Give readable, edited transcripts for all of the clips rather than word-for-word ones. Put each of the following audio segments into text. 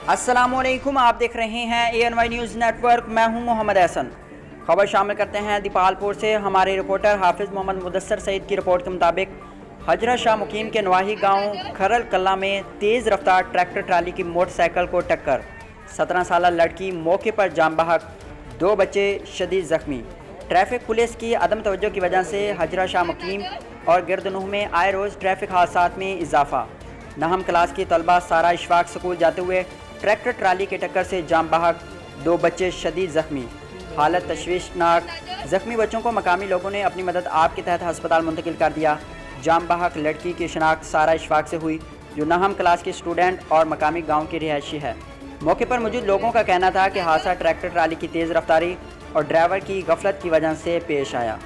अस्सलामुअलैकुम, आप देख रहे हैं ANY न्यूज़ नेटवर्क। मैं हूं मोहम्मद एहसन। खबर शामिल करते हैं दीपालपुर से। हमारे रिपोर्टर हाफिज़ मोहम्मद मुदस्सर सईद की रिपोर्ट के मुताबिक हजरा शाह मुकीम के नवाही गांव खरल कल्ला में तेज़ रफ्तार ट्रैक्टर ट्राली की मोटरसाइकिल को टक्कर। 17 साल लड़की मौके पर जान बहक, 2 बच्चे शदीद ज़ख्मी। ट्रैफिक पुलिस की अदम तवज्जो की वजह से हजरा शाह मुकीम और गिरदनूह में आए रोज़ ट्रैफिक हादसात में इजाफा। नहम क्लास की तलबा सारा इशफाक स्कूल जाते हुए ट्रैक्टर ट्राली की टक्कर से जाम बहक, 2 बच्चे शदीद ज़ख्मी। हालत तशवीशनाक। ज़ख्मी बच्चों को मकामी लोगों ने अपनी मदद आप के तहत अस्पताल मुंतकिल कर दिया। जाम बहक लड़की की शनाख्त सारा इशफाक से हुई, जो नहम क्लास की स्टूडेंट और मकामी गाँव की रिहायशी है। मौके पर मौजूद लोगों का कहना था कि हादसा ट्रैक्टर ट्राली की तेज़ रफ्तारी और ड्राइवर की गफलत की वजह से पेश आया।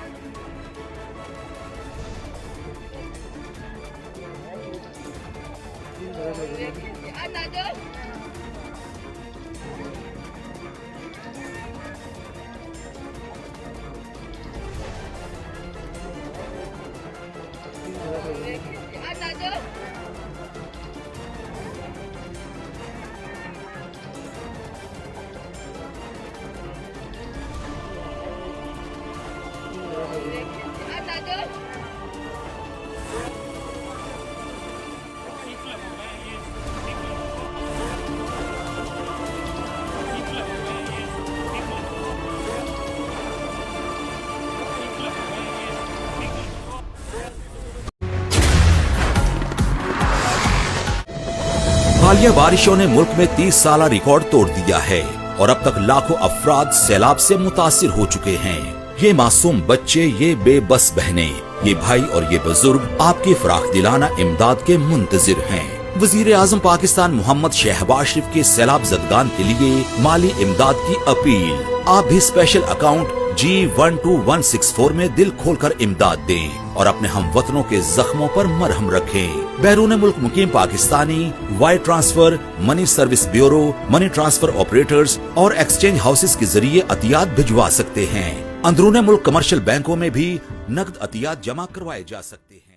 हालिया बारिशों ने मुल्क में 30 साल रिकॉर्ड तोड़ दिया है और अब तक लाखों अफराद सैलाब से मुतासिर हो चुके हैं। ये मासूम बच्चे, ये बेबस बहनें, ये भाई और ये बुजुर्ग आपकी फराख दिलाना इमदाद के मुंतजिर हैं। वजीर आजम पाकिस्तान मोहम्मद शहबाज शरीफ के सैलाब जदगान के लिए माली इमदाद की अपील। आप भी स्पेशल अकाउंट G12164 में दिल खोलकर इमदाद दें और अपने हमवतनों के जख्मों पर मरहम रखें। बैरून मुल्क मुकीम Pakistani wire transfer, money service bureau, money transfer operators और एक्सचेंज हाउसेस के जरिए अतियात भिजवा सकते हैं। अंदरूने मुल्क कमर्शियल बैंकों में भी नकद अतियात जमा करवाए जा सकते हैं।